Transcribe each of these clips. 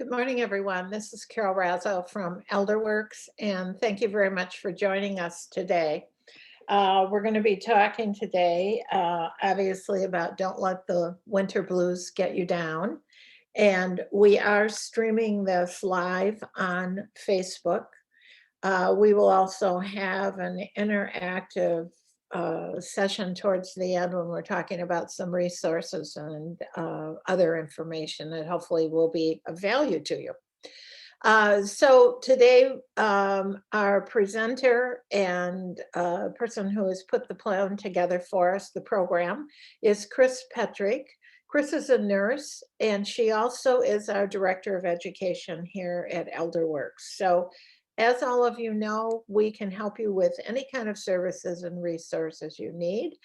Good morning, everyone. This is Carol Razzo from ElderWorks, and thank you very much for joining us today. We're going to be talking today, obviously, about don't let the winter blues get you down. And we are streaming this live on Facebook. We will also have an interactive session towards the end when we're talking about some resources and other information that hopefully will be of value to you. So today, our presenter and person who has put the plan together for us, the program, is Chris Petrick. Chris is a nurse, and she also is our Director of Education here at ElderWorks. So as all of you know, we can help you with any kind of services and resources you need.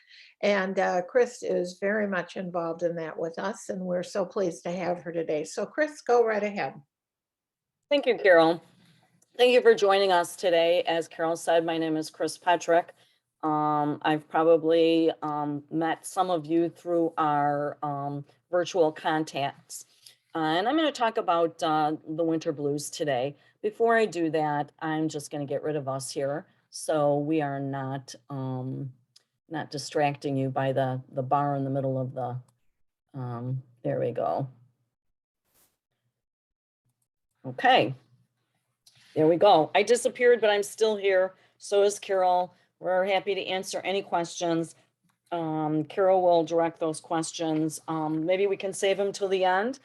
And Chris is very much involved in that with us, and we're so pleased to have her today. So Chris, go right ahead. Thank you, Carol. Thank you for joining us today. As Carol said, my name is Chris Petrick. I've probably met some of you through our virtual contacts. And I'm going to talk about the winter blues today. Before I do that, I'm just going to get rid of us here, so we are not distracting you by the bar in the middle of the, there we go. Okay, there we go. I disappeared, but I'm still here. So is Carol. We're happy to answer any questions. Carol will direct those questions. Maybe we can save them till the end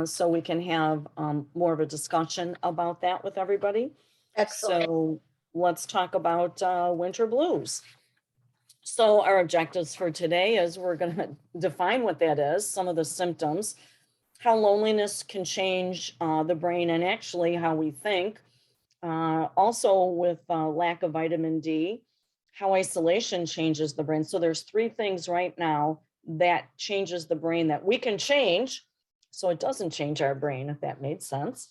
so we can have more of a discussion about that with everybody. Excellent. So let's talk about winter blues. So our objectives for today is we're going to define what that is, some of the symptoms, how loneliness can change the brain and actually how we think. Also with lack of vitamin D, how isolation changes the brain. So there's three things right now that changes the brain that we can change, so it doesn't change our brain, if that made sense.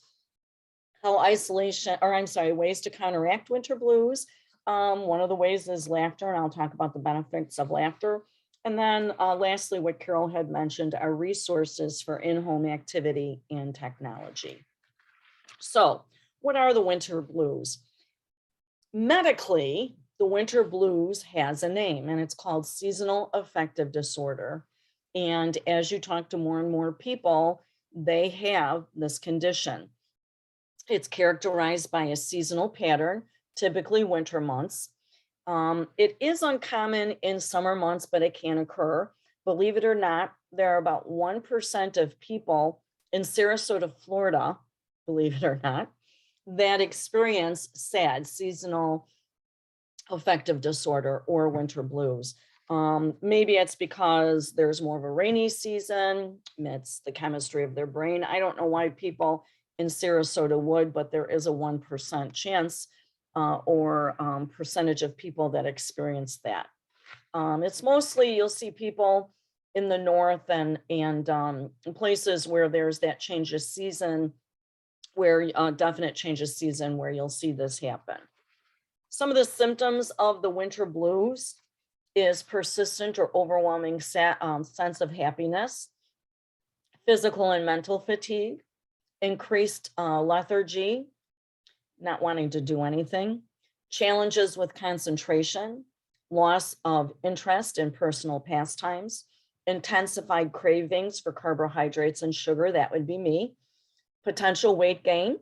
How isolation, or I'm sorry, ways to counteract winter blues. One of the ways is laughter, and I'll talk about the benefits of laughter. And then lastly, what Carol had mentioned are resources for in-home activity and technology. So what are the winter blues? Medically, the winter blues has a name, and it's called seasonal affective disorder. And as you talk to more and more people, they have this condition. It's characterized by a seasonal pattern, typically winter months. It is uncommon in summer months, but it can occur. Believe it or not, there are about 1% of people in Sarasota, Florida, believe it or not, that experience SAD, seasonal affective disorder, or winter blues. Maybe it's because there's more of a rainy season. It's the chemistry of their brain. I don't know why people in Sarasota would, but there is a 1% chance or percentage of people that experience that. It's mostly, you'll see people in the north and places where there's that change of season, where definite change of season where you'll see this happen. Some of the symptoms of the winter blues is persistent or overwhelming sense of happiness, physical and mental fatigue, increased lethargy, not wanting to do anything, challenges with concentration, loss of interest in personal pastimes, intensified cravings for carbohydrates and sugar, that would be me, potential weight gain,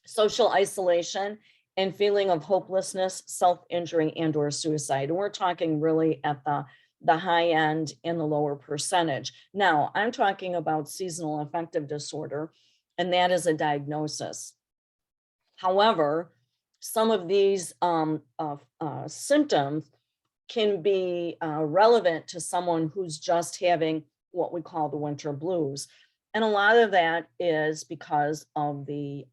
social isolation, and feeling of hopelessness, self-injury, and or suicide. And we're talking really at the high end and the lower percentage. Now, I'm talking about seasonal affective disorder, and that is a diagnosis. However, some of these symptoms can be relevant to someone who's just having what we call the winter blues. And a lot of that is because of the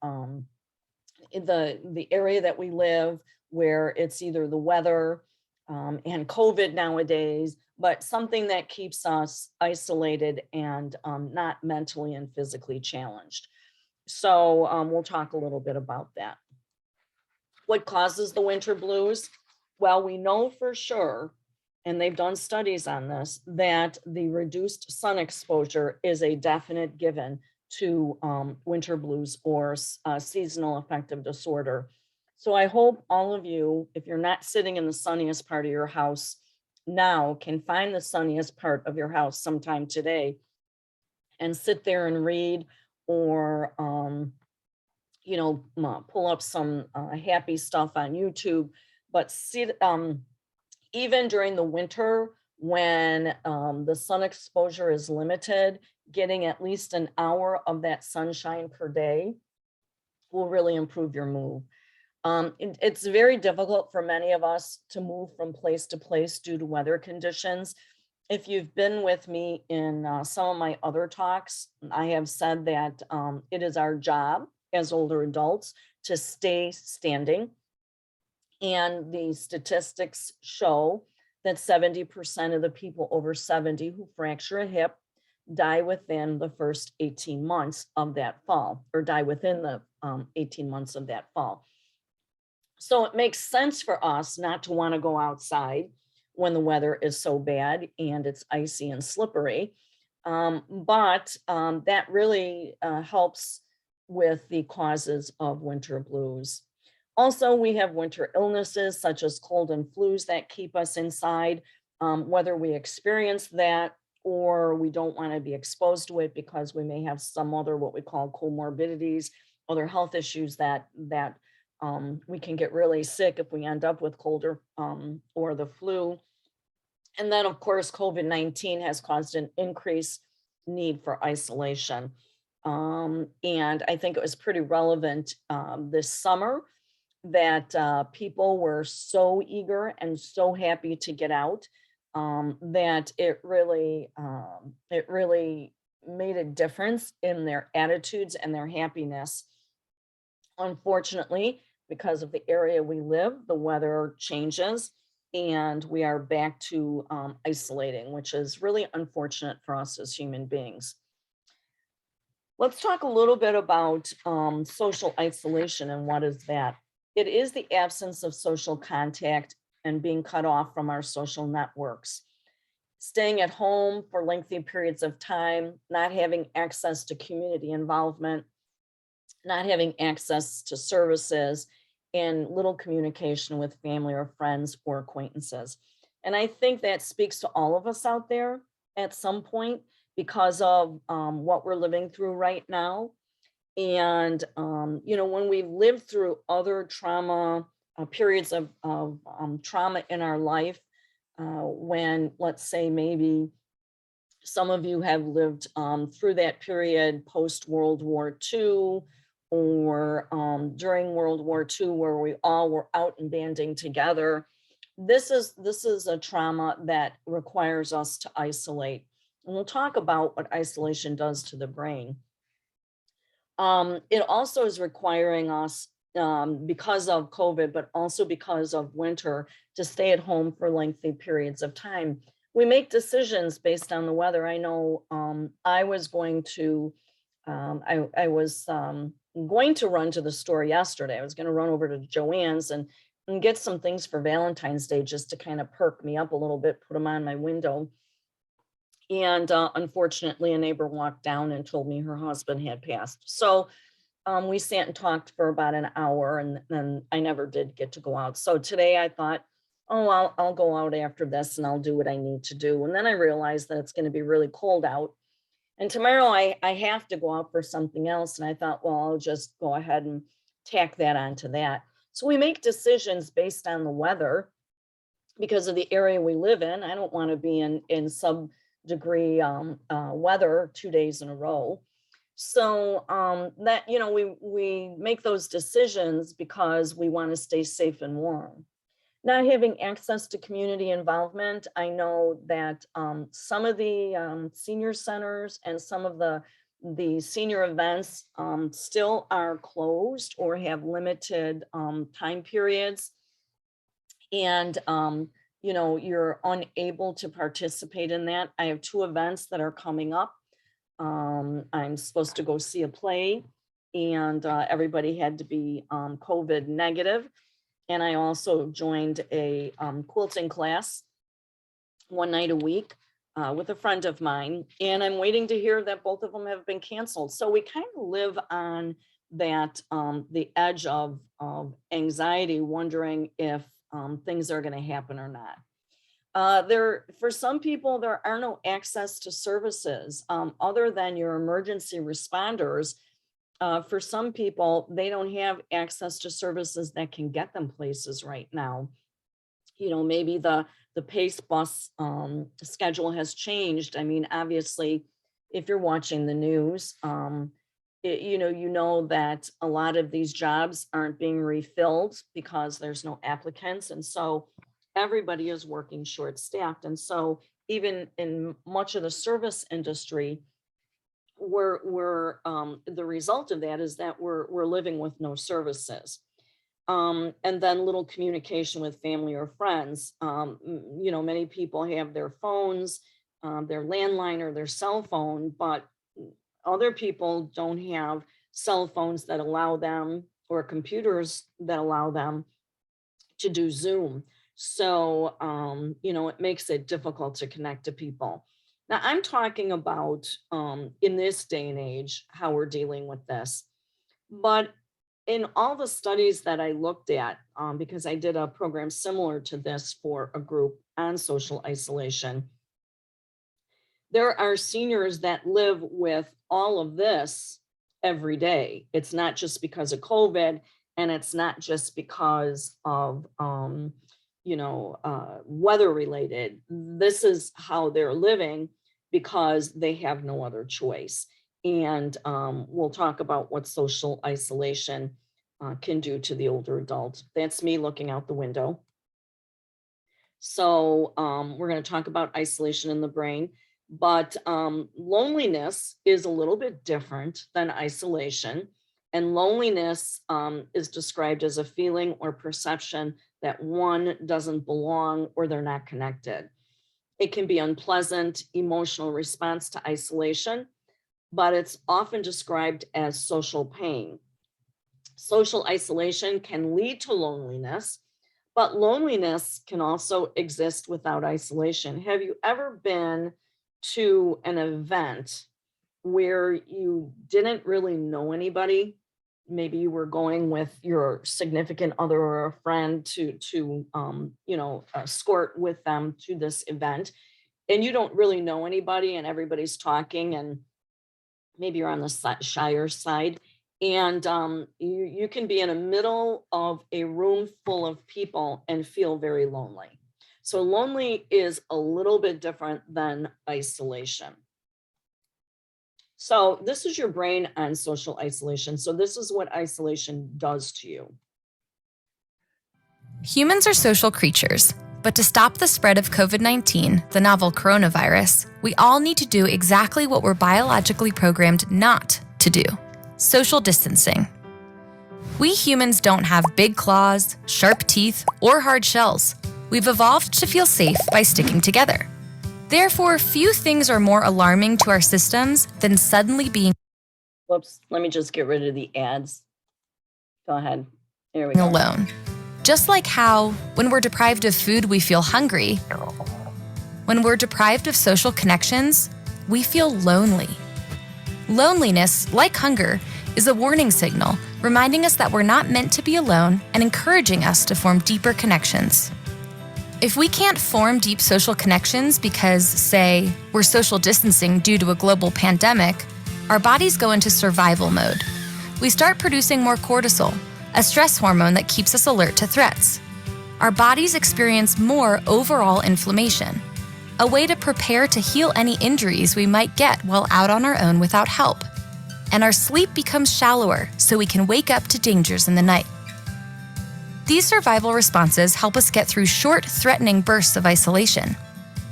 area that we live, where it's either the weather and COVID nowadays, but something that keeps us isolated and not mentally and physically challenged. So we'll talk a little bit about that. What causes the winter blues? Well, we know for sure, and they've done studies on this, that the reduced sun exposure is a definite given to winter blues or seasonal affective disorder. So I hope all of you, if you're not sitting in the sunniest part of your house now, can find the sunniest part of your house sometime today and sit there and read, or pull up some happy stuff on YouTube. But see, even during the winter, when the sun exposure is limited, getting at least an hour of that sunshine per day will really improve your mood. It's very difficult for many of us to move from place to place due to weather conditions. If you've been with me in some of my other talks, I have said that it is our job as older adults to stay standing. And the statistics show that 70% of the people over 70 who fracture a hip die within the first 18 months of that fall, or die within the 18 months of that fall. So it makes sense for us not to want to go outside when the weather is so bad and it's icy and slippery. But that really helps with the causes of winter blues. Also, we have winter illnesses such as cold and flus that keep us inside, whether we experience that or we don't want to be exposed to it because we may have some other what we call comorbidities, other health issues that we can get really sick if we end up with cold or the flu. And then, of course, COVID-19 has caused an increased need for isolation. And I think it was pretty relevant this summer that people were so eager and so happy to get out that it really made a difference in their attitudes and their happiness. Unfortunately, because of the area we live, the weather changes and we are back to isolating, which is really unfortunate for us as human beings. Let's talk a little bit about social isolation and what is that. It is the absence of social contact and being cut off from our social networks. Staying at home for lengthy periods of time, not having access to community involvement, not having access to services, and little communication with family or friends or acquaintances. And I think that speaks to all of us out there at some point because of what we're living through right now. And, when we live through other trauma, periods of trauma in our life, when, let's say, maybe some of you have lived through that period post-World War II, or during World War II, where we all were out and banding together. This is a trauma that requires us to isolate. And we'll talk about what isolation does to the brain. It also is requiring us, because of COVID, but also because of winter, to stay at home for lengthy periods of time. We make decisions based on the weather. I know I was going to, I was going to run to the store yesterday. I was going to run over to Joann's and get some things for Valentine's Day just to kind of perk me up a little bit, put them on my window. And unfortunately, a neighbor walked down and told me her husband had passed. So we sat and talked for about an hour, and then I never did get to go out. So today I thought, oh, I'll go out after this and I'll do what I need to do. And then I realized that it's going to be really cold out. And tomorrow I have to go out for something else. And I thought, well, I'll just go ahead and tack that onto that. So we make decisions based on the weather because of the area we live in. I don't want to be in sub-degree weather 2 days in a row. So that, we make those decisions because we want to stay safe and warm. Not having access to community involvement, I know that some of the senior centers and some of the senior events still are closed or have limited time periods. And, you're unable to participate in that. I have 2 events that are coming up. I'm supposed to go see a play, and everybody had to be COVID negative. And I also joined a quilting class 1 night a week with a friend of mine, and I'm waiting to hear that both of them have been canceled. So we kind of live on that, the edge of anxiety, wondering if things are going to happen or not. For some people, there are no access to services other than your emergency responders. For some people, they don't have access to services that can get them places right now. Maybe the PACE bus schedule has changed. I mean, obviously, if you're watching the news, you know that a lot of these jobs aren't being refilled because there's no applicants. And so everybody is working short-staffed. And so even in much of the service industry, we're the result of that is that we're living with no services. And then little communication with family or friends. Many people have their phones, their landline or their cell phone, but other people don't have cell phones that allow them, or computers that allow them to do Zoom. So, it makes it difficult to connect to people. Now, I'm talking about in this day and age, how we're dealing with this. But in all the studies that I looked at, because I did a program similar to this for a group on social isolation, there are seniors that live with all of this every day. It's not just because of COVID, and it's not just because of, weather related. This is how they're living because they have no other choice. And we'll talk about what social isolation can do to the older adult. That's me looking out the window. So we're going to talk about isolation in the brain, but loneliness is a little bit different than isolation. And loneliness is described as a feeling or perception that one doesn't belong or they're not connected. It can be unpleasant emotional response to isolation, but it's often described as social pain. Social isolation can lead to loneliness, but loneliness can also exist without isolation. Have you ever been to an event where you didn't really know anybody? Maybe you were going with your significant other or a friend to escort with them to this event, and you don't really know anybody, and everybody's talking, and maybe you're on the shyer side, and you can be in the middle of a room full of people and feel very lonely. So lonely is a little bit different than isolation. So this is your brain on social isolation. So this is what isolation does to you. Humans are social creatures, but to stop the spread of COVID-19, the novel coronavirus, we all need to do exactly what we're biologically programmed not to do: social distancing. We humans don't have big claws, sharp teeth, or hard shells. We've evolved to feel safe by sticking together. Therefore, few things are more alarming to our systems than suddenly being Whoops, let me just get rid of the ads. Go ahead. There we go. alone. Just like how, when we're deprived of food, we feel hungry. When we're deprived of social connections, we feel lonely. Loneliness, like hunger, is a warning signal, reminding us that we're not meant to be alone and encouraging us to form deeper connections. If we can't form deep social connections because, say, we're social distancing due to a global pandemic, our bodies go into survival mode. We start producing more cortisol, a stress hormone that keeps us alert to threats. Our bodies experience more overall inflammation, a way to prepare to heal any injuries we might get while out on our own without help. And our sleep becomes shallower so we can wake up to dangers in the night. These survival responses help us get through short, threatening bursts of isolation.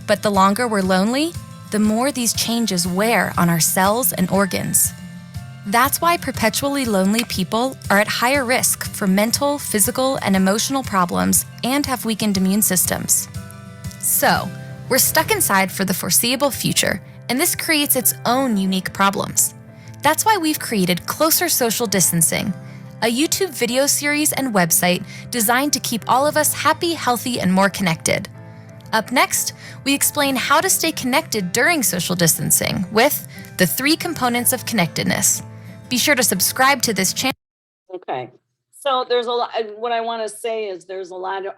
But the longer we're lonely, the more these changes wear on our cells and organs. That's why perpetually lonely people are at higher risk for mental, physical, and emotional problems and have weakened immune systems. So, we're stuck inside for the foreseeable future, and this creates its own unique problems. That's why we've created Closer Social Distancing, a YouTube video series and website designed to keep all of us happy, healthy, and more connected. Up next, we explain how to stay connected during social distancing with the 3 components of connectedness. Be sure to subscribe to this channel. Okay, so there's a lot. What I want to say is there's a lot of.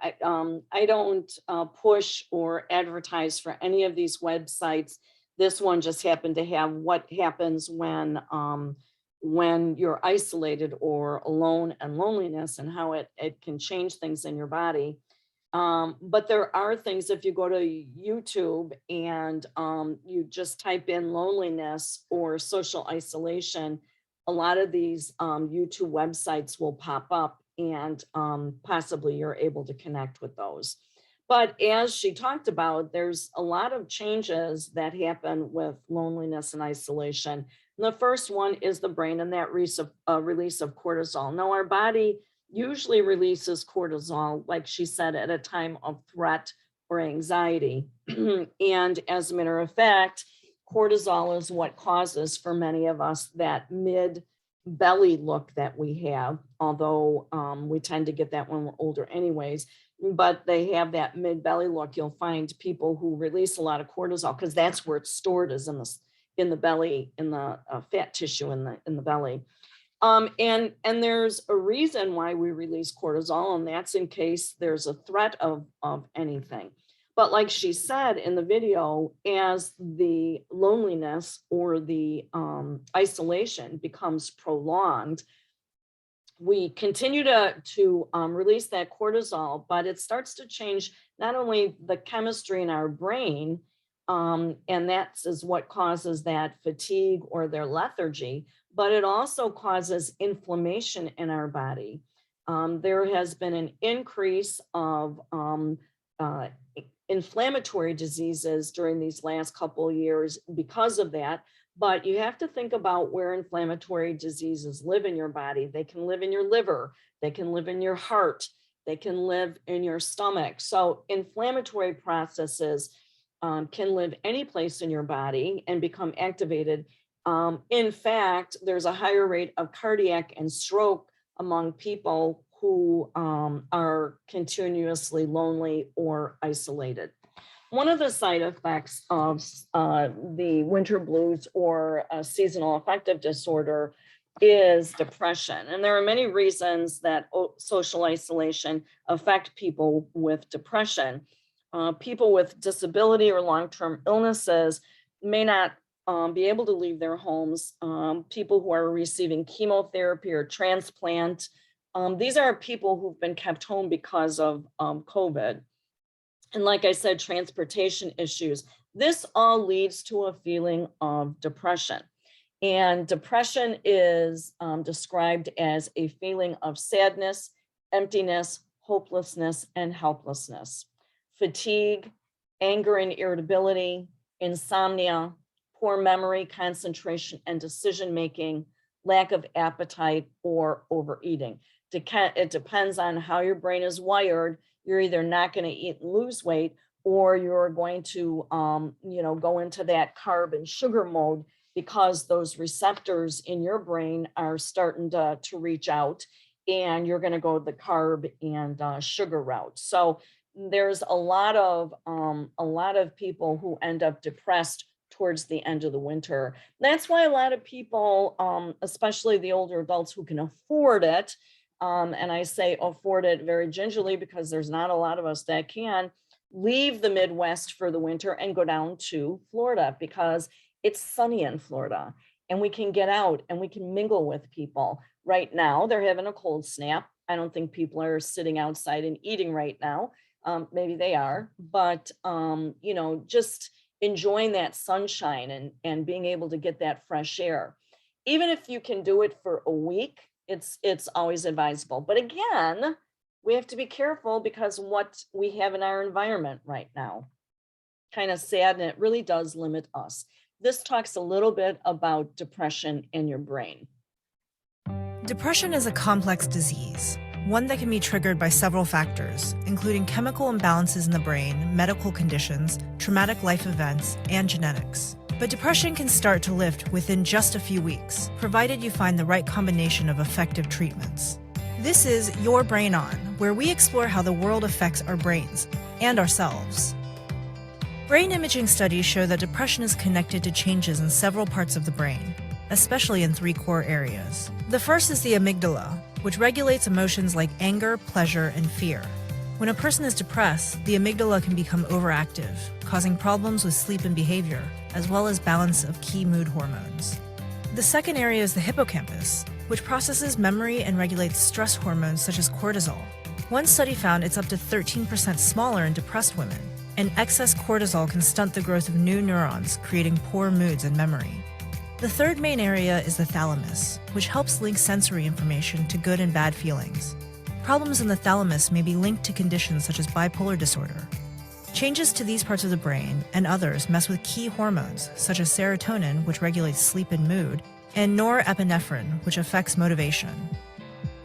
I don't push or advertise for any of these websites. This one just happened to have what happens when you're isolated or alone, and loneliness, and how it can change things in your body. But there are things, if you go to YouTube and you just type in loneliness or social isolation, a lot of these YouTube websites will pop up, and possibly you're able to connect with those. But as she talked about, there's a lot of changes that happen with loneliness and isolation. And the first one is the brain and that release of cortisol. Now, our body usually releases cortisol, like she said, at a time of threat or anxiety. And as a matter of fact, cortisol is what causes for many of us that mid-belly look that we have, although we tend to get that when we're older anyways, but they have that mid-belly look. You'll find people who release a lot of cortisol because that's where it's stored, is in the belly, in the fat tissue in the belly. And there's a reason why we release cortisol, and that's in case there's a threat of anything. But like she said in the video, as the loneliness or the isolation becomes prolonged, we continue to release that cortisol, but it starts to change not only the chemistry in our brain, and that is what causes that fatigue or their lethargy, but it also causes inflammation in our body. There has been an increase of inflammatory diseases during these last couple of years because of that. But you have to think about where inflammatory diseases live in your body. They can live in your liver, they can live in your heart, they can live in your stomach. So inflammatory processes can live any place in your body and become activated. In fact, there's a higher rate of cardiac and stroke among people who are continuously lonely or isolated. One of the side effects of the winter blues or seasonal affective disorder is depression. And there are many reasons that social isolation affect people with depression. People with disability or long-term illnesses may not be able to leave their homes. People who are receiving chemotherapy or transplant. These are people who've been kept home because of COVID. And like I said, transportation issues. This all leads to a feeling of depression. And depression is described as a feeling of sadness, emptiness, hopelessness, and helplessness. Fatigue, anger and irritability, insomnia, poor memory, concentration, and decision-making, lack of appetite, or overeating. It depends on how your brain is wired. You're either not going to eat and lose weight, or you're going to, go into that carb and sugar mode because those receptors in your brain are starting to reach out, and you're going to go the carb and sugar route. So there's a lot of people who end up depressed towards the end of the winter. That's why a lot of people, especially the older adults who can afford it, and I say afford it very gingerly because there's not a lot of us that can, leave the Midwest for the winter and go down to Florida because it's sunny in Florida and we can get out and we can mingle with people. Right now, they're having a cold snap. I don't think people are sitting outside and eating right now. Maybe they are, but just enjoying that sunshine and being able to get that fresh air. Even if you can do it for a week, it's always advisable. But again, we have to be careful because what we have in our environment right now, kind of sad, and it really does limit us. This talks a little bit about depression in your brain. Depression is a complex disease, one that can be triggered by several factors, including chemical imbalances in the brain, medical conditions, traumatic life events, and genetics. But depression can start to lift within just a few weeks, provided you find the right combination of effective treatments. This is Your Brain On, where we explore how the world affects our brains and ourselves. Brain imaging studies show that depression is connected to changes in several parts of the brain, especially in 3 core areas. The first is the amygdala, which regulates emotions like anger, pleasure, and fear. When a person is depressed, the amygdala can become overactive, causing problems with sleep and behavior, as well as balance of key mood hormones. The second area is the hippocampus, which processes memory and regulates stress hormones such as cortisol. One study found it's up to 13% smaller in depressed women, and excess cortisol can stunt the growth of new neurons, creating poor moods and memory. The third main area is the thalamus, which helps link sensory information to good and bad feelings. Problems in the thalamus may be linked to conditions such as bipolar disorder. Changes to these parts of the brain and others mess with key hormones, such as serotonin, which regulates sleep and mood, and norepinephrine, which affects motivation.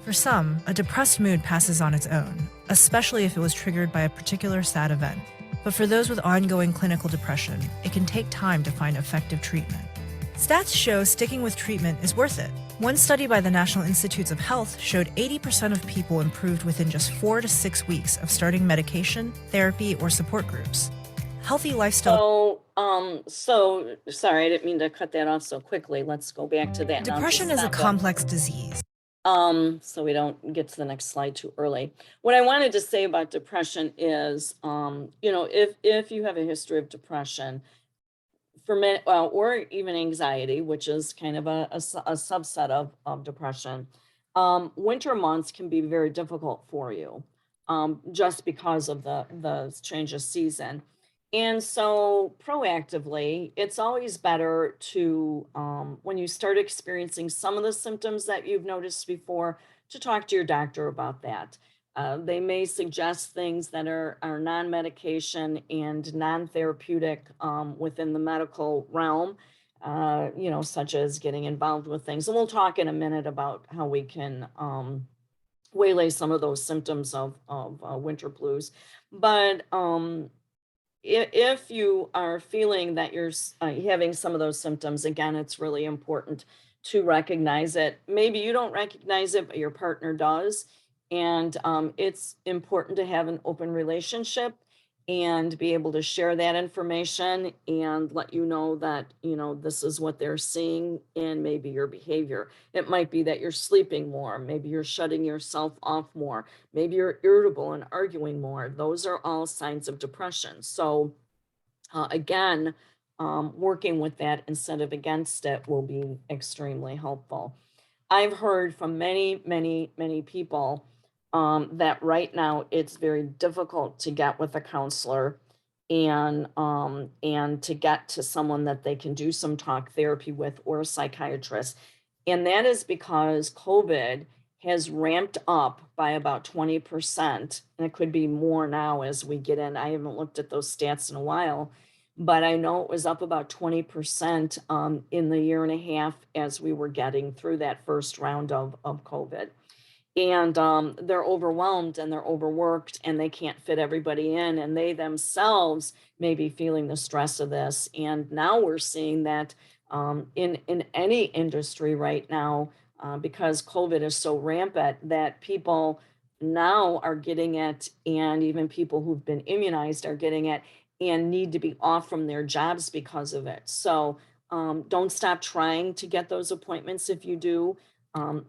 For some, a depressed mood passes on its own, especially if it was triggered by a particular sad event. But for those with ongoing clinical depression, it can take time to find effective treatment. Stats show sticking with treatment is worth it. One study by the National Institutes of Health showed 80% of people improved within just 4 to 6 weeks of starting medication, therapy, or support groups. Healthy lifestyle. So sorry, I didn't mean to cut that off so quickly. Let's go back to that. Depression is a complex disease. So we don't get to the next slide too early. What I wanted to say about depression is, if you have a history of depression, or even anxiety, which is kind of a subset of depression, winter months can be very difficult for you, just because of the change of season. And so proactively, it's always better to, when you start experiencing some of the symptoms that you've noticed before, to talk to your doctor about that. They may suggest things that are non-medication and non-therapeutic within the medical realm, such as getting involved with things. And we'll talk in a minute about how we can waylay some of those symptoms of winter blues. But if you are feeling that you're having some of those symptoms, again, it's really important to recognize it. Maybe you don't recognize it, but your partner does. And it's important to have an open relationship and be able to share that information and let you know that, this is what they're seeing in maybe your behavior. It might be that you're sleeping more. Maybe you're shutting yourself off more. Maybe you're irritable and arguing more. Those are all signs of depression. So again, working with that instead of against it will be extremely helpful. I've heard from many, many, many people that right now it's very difficult to get with a counselor and to get to someone that they can do some talk therapy with, or a psychiatrist. And that is because COVID has ramped up by about 20%, and it could be more now as we get in. I haven't looked at those stats in a while, but I know it was up about 20% in the year and a half as we were getting through that first round of COVID. And they're overwhelmed and they're overworked and they can't fit everybody in, and they themselves may be feeling the stress of this. And now we're seeing that in any industry right now, because COVID is so rampant, that people now are getting it, and even people who've been immunized are getting it and need to be off from their jobs because of it. So don't stop trying to get those appointments if you do.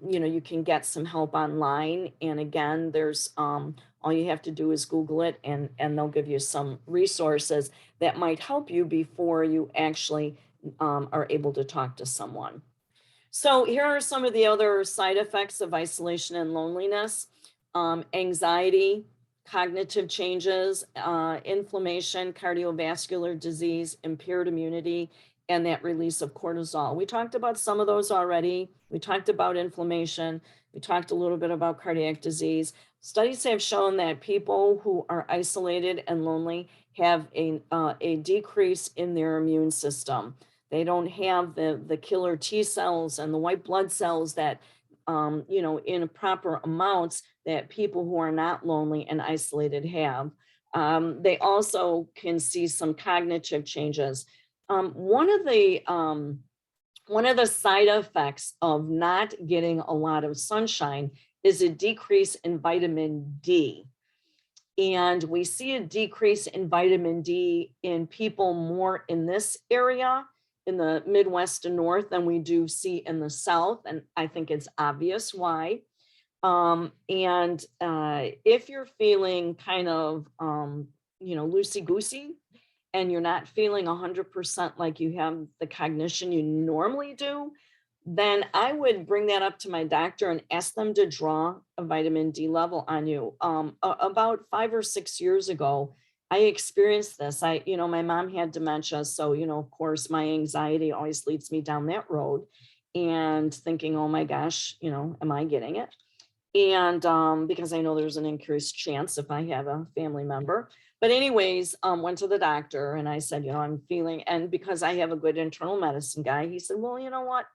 You can get some help online. And again, there's all you have to do is Google it, and they'll give you some resources that might help you before you actually are able to talk to someone. So here are some of the other side effects of isolation and loneliness: anxiety, cognitive changes, inflammation, cardiovascular disease, impaired immunity, and that release of cortisol. We talked about some of those already. We talked about inflammation. We talked a little bit about cardiac disease. Studies have shown that people who are isolated and lonely have a decrease in their immune system. They don't have the killer T cells and the white blood cells that, in proper amounts that people who are not lonely and isolated have. They also can see some cognitive changes. One of the side effects of not getting a lot of sunshine is a decrease in vitamin D. And we see a decrease in vitamin D in people more in this area, in the Midwest and North, than we do see in the South. And I think it's obvious why. If you're feeling kind of, loosey-goosey, and you're not feeling 100% like you have the cognition you normally do, then I would bring that up to my doctor and ask them to draw a vitamin D level on you. About 5 or 6 years ago, I experienced this. My mom had dementia. So, of course, my anxiety always leads me down that road and thinking, oh my gosh, am I getting it? And because I know there's an increased chance if I have a family member. But anyways, went to the doctor and I said, I'm feeling, and because I have a good internal medicine guy, he said, well, you know what,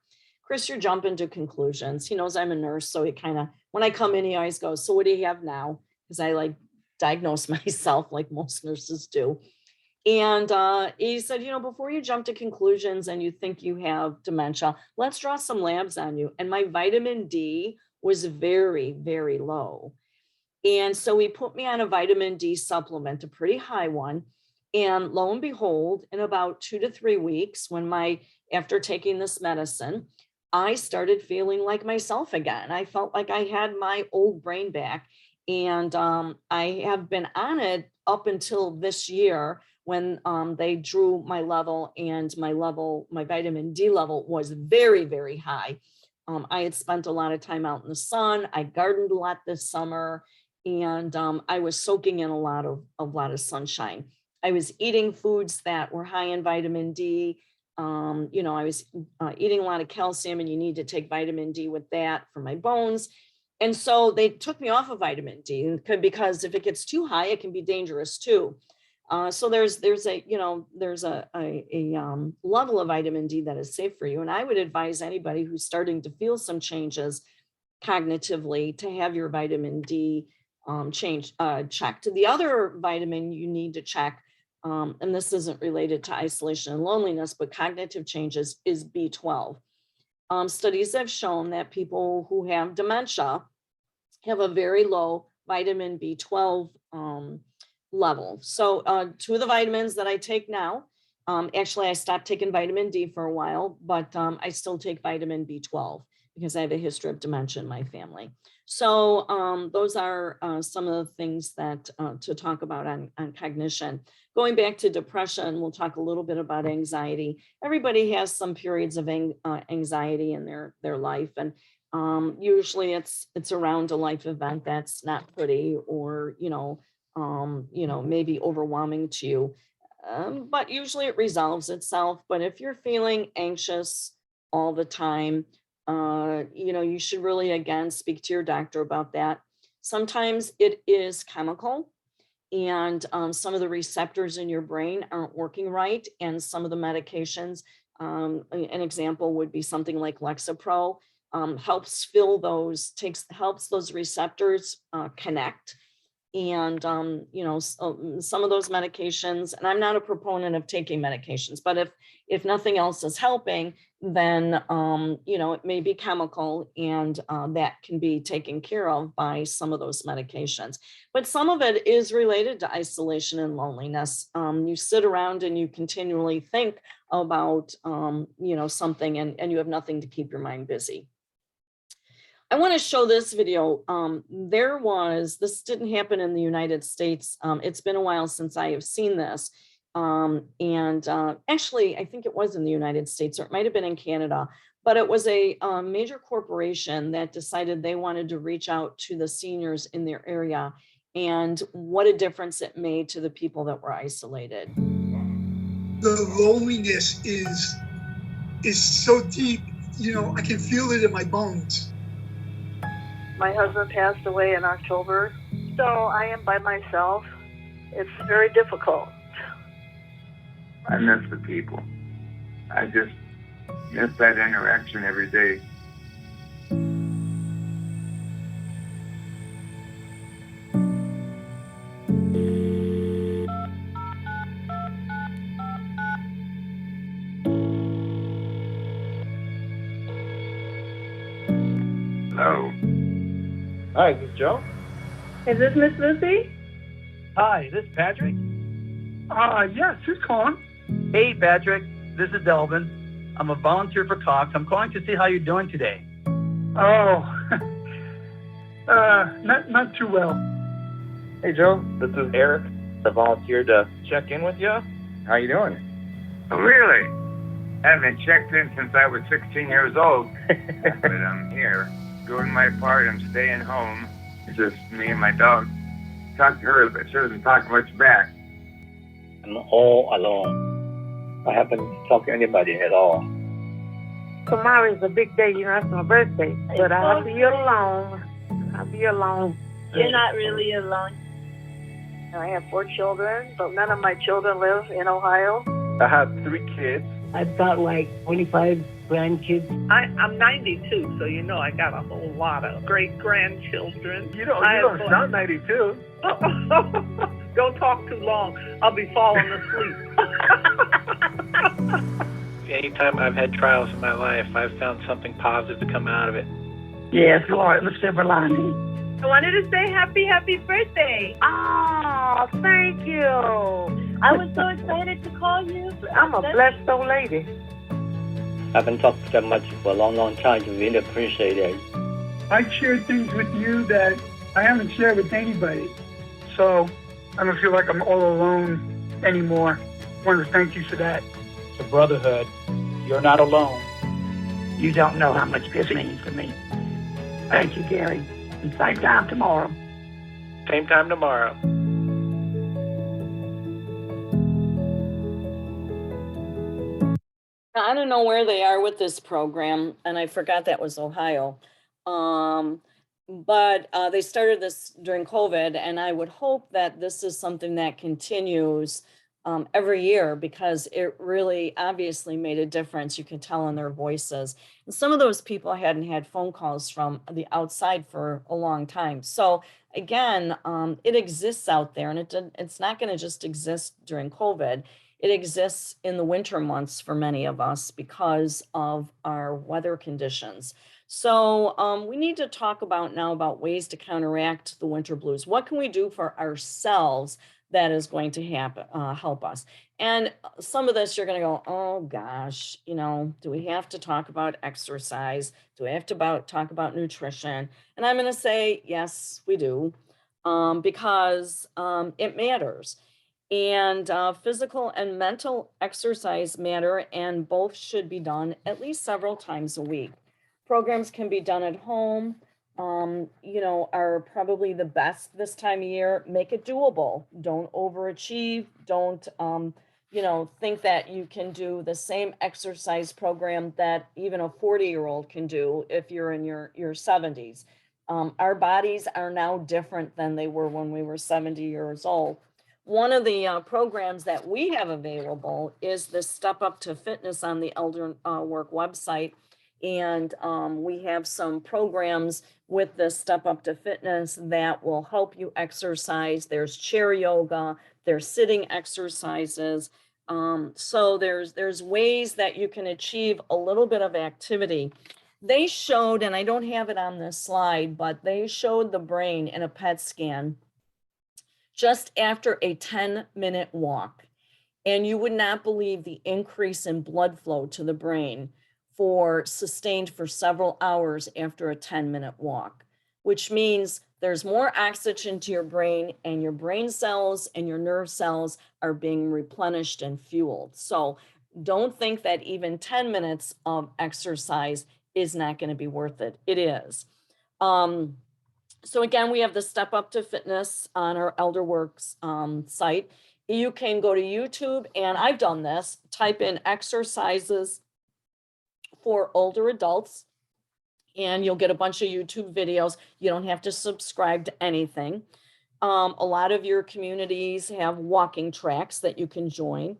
Chris, you're jumping to conclusions. He knows I'm a nurse. So he kind of, when I come in, he always goes, so what do you have now? Because I diagnose myself like most nurses do. And he said, before you jump to conclusions and you think you have dementia, let's draw some labs on you. And my vitamin D was very, very low. And so he put me on a vitamin D supplement, a pretty high one. And lo and behold, in about 2 to 3 weeks, after taking this medicine, I started feeling like myself again. I felt like I had my old brain back. And I have been on it up until this year when they drew my level, and my vitamin D level was very, very high. I had spent a lot of time out in the sun. I gardened a lot this summer, and I was soaking in a lot of sunshine. I was eating foods that were high in vitamin D. I was eating a lot of calcium, and you need to take vitamin D with that for my bones. And so they took me off of vitamin D because if it gets too high, it can be dangerous too. So there's a level of vitamin D that is safe for you. And I would advise anybody who's starting to feel some changes cognitively to have your vitamin D checked. The other vitamin you need to check, and this isn't related to isolation and loneliness, but cognitive changes, is B12. Studies have shown that people who have dementia have a very low vitamin B12 level. So 2 of the vitamins that I take now, actually I stopped taking vitamin D for a while, but I still take vitamin B12 because I have a history of dementia in my family. So those are some of the things that to talk about on cognition. Going back to depression, we'll talk a little bit about anxiety. Everybody has some periods of anxiety in their life, and usually it's around a life event that's not pretty, or maybe overwhelming to you. But usually it resolves itself. But if you're feeling anxious all the time, you should really, again, speak to your doctor about that. Sometimes it is chemical, and some of the receptors in your brain aren't working right. And some of the medications, an example would be something like Lexapro, helps those receptors connect. And, some of those medications, and I'm not a proponent of taking medications, but if nothing else is helping, then, it may be chemical, and that can be taken care of by some of those medications. But some of it is related to isolation and loneliness. You sit around and you continually think about, something, and you have nothing to keep your mind busy. I want to show this video. This didn't happen in the United States. It's been a while since I have seen this. Actually, I think it was in the United States, or it might have been in Canada, but it was a major corporation that decided they wanted to reach out to the seniors in their area, and what a difference it made to the people that were isolated. The loneliness is so deep, I can feel it in my bones. My husband passed away in October, so I am by myself. It's very difficult. I miss the people. I just miss that interaction every day. Hello. Hi, is this Joe? Is this Miss Lucy? Hi, this is Patrick. Yes, who's calling? Hey, Patrick. This is Delvin. I'm a volunteer for Cox. I'm calling to see how you're doing today. Oh, not too well. Hey, Joe. This is Eric. I volunteered to check in with you. How you doing? Oh, really? I haven't checked in since I was 16 years old. But I'm here, doing my part. I'm staying home. It's just me and my dog. Talk to her, but she doesn't talk much back. I'm all alone. I haven't talked to anybody at all. Tomorrow is a big day, that's my birthday. But I'll be alone. I'll be alone. You're not really alone. I have 4 children, but none of my children live in Ohio. I have 3 kids. I've got like 25 grandkids. I'm 92, so I got a whole lot of great-grandchildren. You don't sound 92. Don't talk too long. I'll be falling asleep. Anytime I've had trials in my life, I've found something positive to come out of it. Yes, Lord, the silver lining. I wanted to say happy birthday. Oh, thank you. I was so excited to call you. I'm a blessed old lady. I haven't talked that much for a long, long time to really appreciate it. I share things with you that I haven't shared with anybody. So I don't feel like I'm all alone anymore. I want to thank you for that. It's a brotherhood. You're not alone. You don't know how much this means to me. Thank you, Gary. And same time tomorrow. Same time tomorrow. I don't know where they are with this program, and I forgot that was Ohio. But they started this during COVID, and I would hope that this is something that continues every year, because it really obviously made a difference. You could tell in their voices. And some of those people hadn't had phone calls from the outside for a long time. So again, it exists out there, and it's not going to just exist during COVID. It exists in the winter months for many of us because of our weather conditions. So we need to talk about ways to counteract the winter blues. What can we do for ourselves that is going to help us? And some of this you're going to go, oh gosh, do we have to talk about exercise? Do we have to talk about nutrition? And I'm going to say, yes, we do, because it matters. And physical and mental exercise matter, and both should be done at least several times a week. Programs can be done at home, are probably the best this time of year. Make it doable. Don't overachieve. Don't, think that you can do the same exercise program that even a 40-year-old can do if you're in your 70s. Our bodies are now different than they were when we were 70 years old. One of the programs that we have available is the Step Up to Fitness on the Elder Work website. And we have some programs with the Step Up to Fitness that will help you exercise. There's chair yoga, there's sitting exercises. So there's ways that you can achieve a little bit of activity. They showed, and I don't have it on this slide, but they showed the brain in a PET scan just after a 10-minute walk. And you would not believe the increase in blood flow to the brain sustained for several hours after a 10-minute walk, which means there's more oxygen to your brain, and your brain cells and your nerve cells are being replenished and fueled. So don't think that even 10 minutes of exercise is not going to be worth it. It is. So again, we have the Step Up to Fitness on our ElderWorks site. You can go to YouTube, and I've done this, type in exercises for older adults, and you'll get a bunch of YouTube videos. You don't have to subscribe to anything. A lot of your communities have walking tracks that you can join.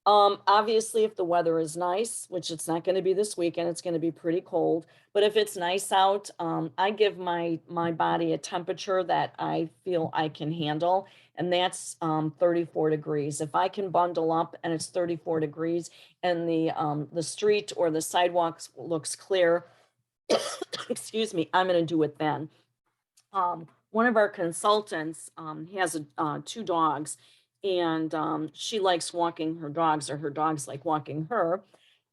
Obviously, if the weather is nice, which it's not going to be this weekend, it's going to be pretty cold. But if it's nice out, I give my body a temperature that I feel I can handle, and that's 34 degrees. If I can bundle up and it's 34 degrees and the street or the sidewalk looks clear, excuse me, I'm going to do it then. one of our consultants has two dogs, and she likes walking her dogs, or her dogs like walking her.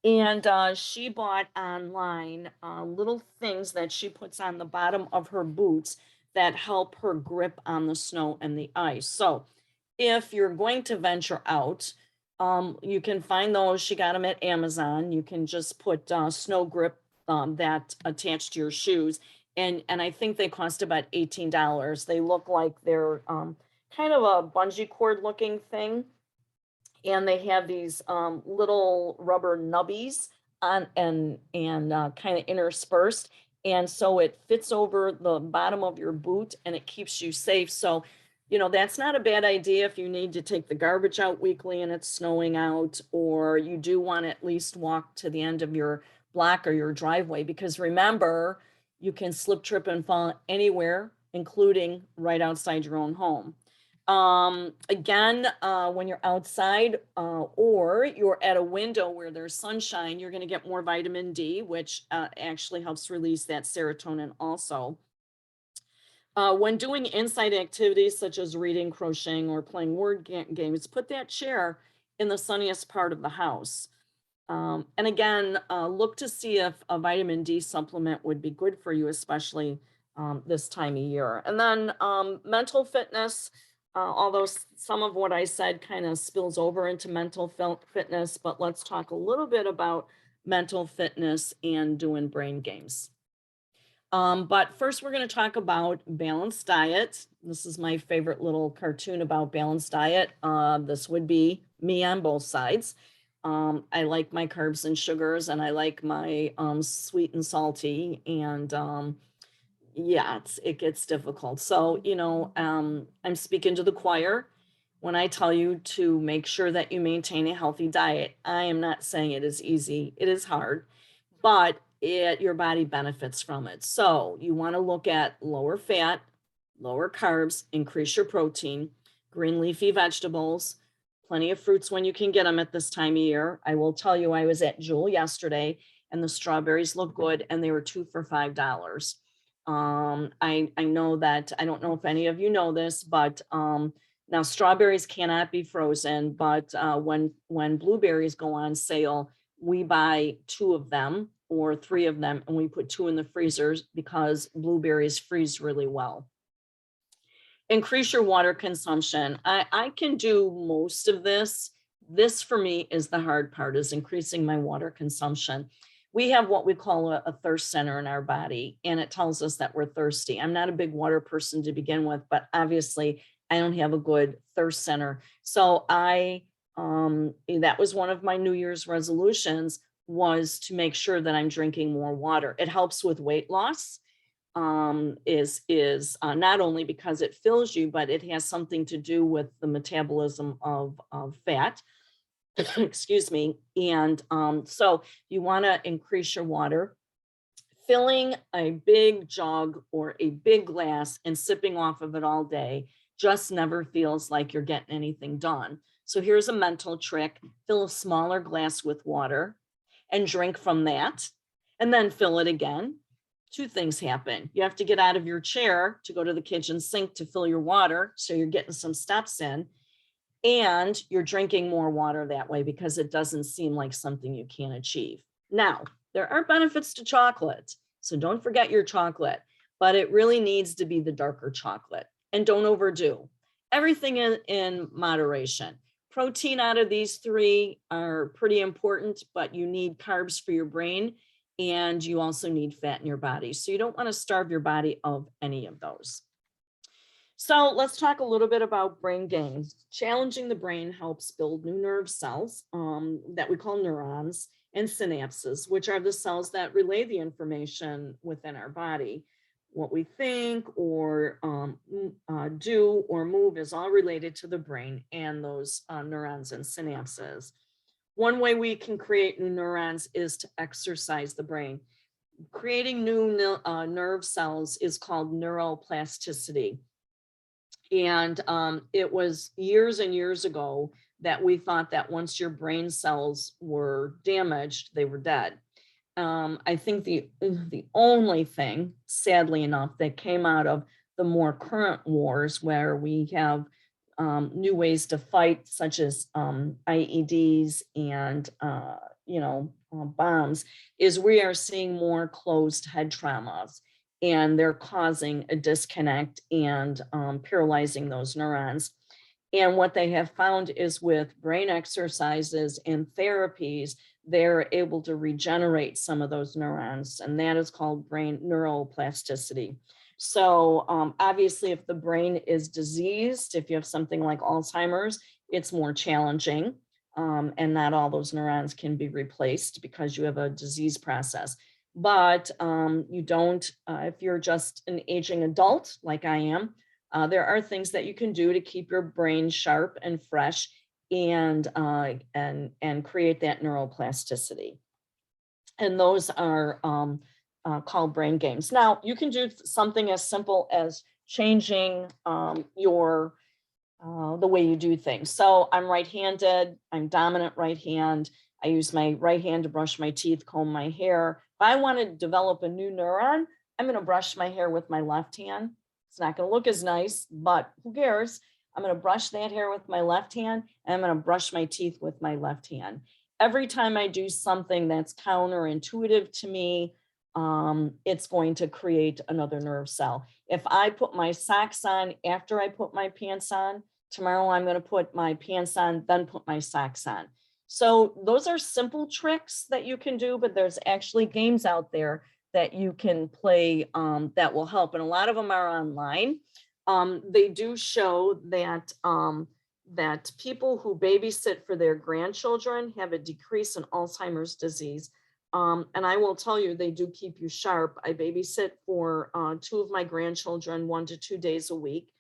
And she bought online little things that she puts on the bottom of her boots that help her grip on the snow and the ice. So if you're going to venture out, you can find those. She got them at Amazon. You can just put snow grip that attached to your shoes. And I think they cost about $18. They look like they're kind of a bungee cord looking thing. And they have these little rubber nubbies on and kind of interspersed. And so it fits over the bottom of your boot and it keeps you safe. So, that's not a bad idea if you need to take the garbage out weekly and it's snowing out, or you do want to at least walk to the end of your block or your driveway, because remember, you can slip, trip, and fall anywhere, including right outside your own home. Again, when you're outside or you're at a window where there's sunshine, you're going to get more vitamin D, which actually helps release that serotonin also. When doing inside activities such as reading, crocheting, or playing word games, put that chair in the sunniest part of the house. And again, look to see if a vitamin D supplement would be good for you, especially this time of year. And then mental fitness, although some of what I said kind of spills over into mental fitness, but let's talk a little bit about mental fitness and doing brain games. But first, we're going to talk about balanced diet. This is my favorite little cartoon about balanced diet. This would be me on both sides. I like my carbs and sugars, and I like my sweet and salty. And yeah, it gets difficult. So, I'm speaking to the choir when I tell you to make sure that you maintain a healthy diet. I am not saying it is easy. It is hard, but your body benefits from it. So you want to look at lower fat, lower carbs, increase your protein, green leafy vegetables, plenty of fruits when you can get them at this time of year. I will tell you, I was at Jewel yesterday and the strawberries look good and they were 2 for $5. I know that, I don't know if any of you know this, but now strawberries cannot be frozen, but when blueberries go on sale, we buy 2 of them or 3 of them, and we put 2 in the freezers because blueberries freeze really well. Increase your water consumption. I can do most of this. This for me is the hard part, is increasing my water consumption. We have what we call a thirst center in our body, and it tells us that we're thirsty. I'm not a big water person to begin with, but obviously I don't have a good thirst center. So that was one of my New Year's resolutions, was to make sure that I'm drinking more water. It helps with weight loss, is not only because it fills you, but it has something to do with the metabolism of fat. Excuse me. And so you want to increase your water. Filling a big jug or a big glass and sipping off of it all day just never feels like you're getting anything done. So here's a mental trick: fill a smaller glass with water and drink from that, and then fill it again. 2 things happen. You have to get out of your chair to go to the kitchen sink to fill your water, so you're getting some steps in, and you're drinking more water that way because it doesn't seem like something you can't achieve. Now, there are benefits to chocolate, so don't forget your chocolate, but it really needs to be the darker chocolate, and don't overdo. Everything in moderation. Protein out of these 3 are pretty important, but you need carbs for your brain, and you also need fat in your body. So you don't want to starve your body of any of those. So let's talk a little bit about brain games. Challenging the brain helps build new nerve cells that we call neurons, and synapses, which are the cells that relay the information within our body. What we think or do or move is all related to the brain and those neurons and synapses. One way we can create new neurons is to exercise the brain. Creating new nerve cells is called neuroplasticity. And it was years and years ago that we thought that once your brain cells were damaged, they were dead. I think the only thing, sadly enough, that came out of the more current wars where we have new ways to fight, such as IEDs and bombs, is we are seeing more closed head traumas, and they're causing a disconnect and paralyzing those neurons. And what they have found is with brain exercises and therapies, they're able to regenerate some of those neurons, and that is called brain neuroplasticity. So obviously, if the brain is diseased, if you have something like Alzheimer's, it's more challenging, and not all those neurons can be replaced because you have a disease process. But you don't, if you're just an aging adult like I am, there are things that you can do to keep your brain sharp and fresh and create that neuroplasticity. And those are called brain games. Now, you can do something as simple as changing the way you do things. So I'm right-handed, I'm dominant right hand. I use my right hand to brush my teeth, comb my hair. If I want to develop a new neuron, I'm going to brush my hair with my left hand. It's not going to look as nice, but who cares? I'm going to brush that hair with my left hand, and I'm going to brush my teeth with my left hand. Every time I do something that's counterintuitive to me, it's going to create another nerve cell. If I put my socks on after I put my pants on, tomorrow I'm going to put my pants on, then put my socks on. So those are simple tricks that you can do, but there's actually games out there that you can play that will help. And a lot of them are online. They do show that that people who babysit for their grandchildren have a decrease in Alzheimer's disease. And I will tell you, they do keep you sharp. I babysit for 2 of my grandchildren 1 to 2 days a week.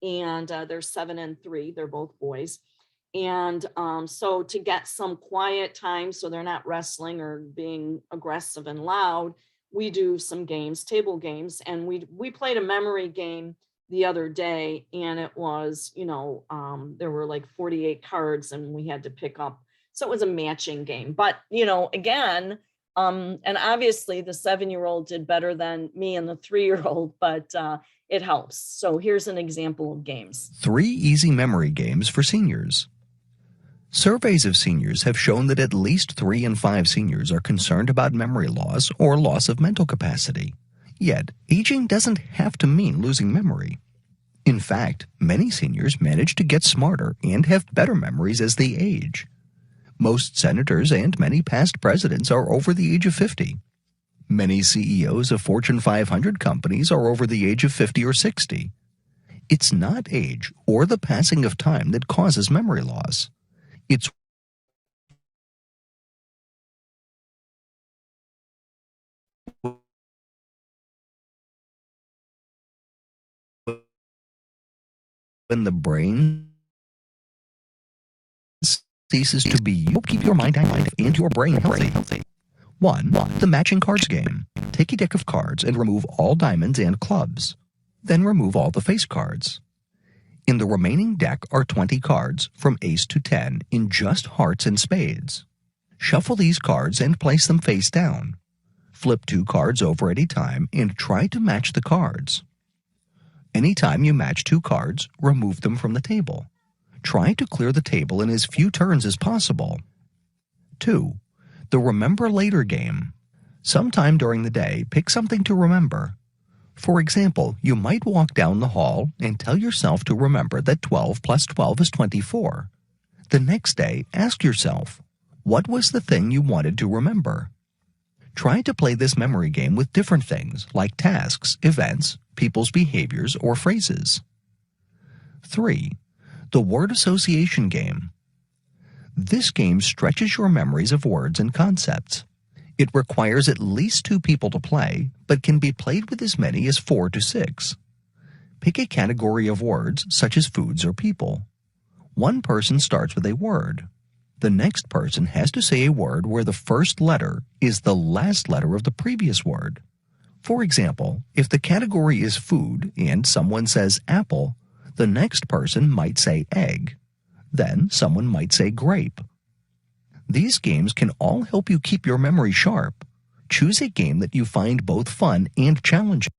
And they're 7 and 3, they're both boys. And so to get some quiet time so they're not wrestling or being aggressive and loud, we do some games, table games. And we played a memory game the other day, and it was, there were like 48 cards and we had to pick up. So it was a matching game. But, again, and obviously the 7-year-old did better than me and the 3-year-old, but it helps. So here's an example of games. 3 easy memory games for seniors. Surveys of seniors have shown that at least 3 in 5 seniors are concerned about memory loss or loss of mental capacity. Yet, aging doesn't have to mean losing memory. In fact, many seniors manage to get smarter and have better memories as they age. Most senators and many past presidents are over the age of 50. Many CEOs of Fortune 500 companies are over the age of 50 or 60. It's not age or the passing of time that causes memory loss. It's when the brain ceases to be you. Keep your mind active and your brain healthy. 1. The matching cards game. Take a deck of cards and remove all diamonds and clubs. Then remove all the face cards. In the remaining deck are 20 cards from ace to 10 in just hearts and spades. Shuffle these cards and place them face down. Flip 2 cards over at a time and try to match the cards. Anytime you match 2 cards, remove them from the table. Try to clear the table in as few turns as possible. 2. The Remember Later game. Sometime during the day, pick something to remember. For example, you might walk down the hall and tell yourself to remember that 12 plus 12 is 24. The next day, ask yourself, what was the thing you wanted to remember? Try to play this memory game with different things like tasks, events, people's behaviors, or phrases. 3. The Word Association game. This game stretches your memories of words and concepts. It requires at least 2 people to play, but can be played with as many as 4 to 6. Pick a category of words, such as foods or people. One person starts with a word. The next person has to say a word where the first letter is the last letter of the previous word. For example, if the category is food and someone says apple, the next person might say egg. Then someone might say grape. These games can all help you keep your memory sharp. Choose a game that you find both fun and challenging.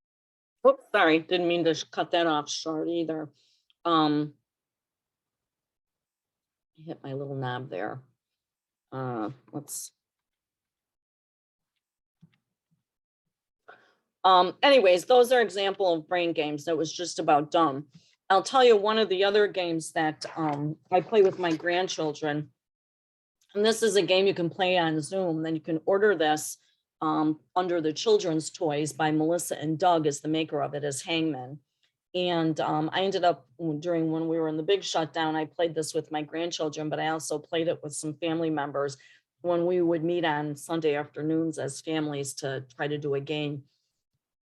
Oops, sorry, didn't mean to cut that off short either. Hit my little knob there. Anyways, those are example of brain games that was just about dumb. I'll tell you one of the other games that I play with my grandchildren. And this is a game you can play on Zoom. Then you can order this under the Children's Toys by Melissa and Doug is the maker of it, as Hangman. And I ended up during when we were in the big shutdown, I played this with my grandchildren, but I also played it with some family members when we would meet on Sunday afternoons as families to try to do a game.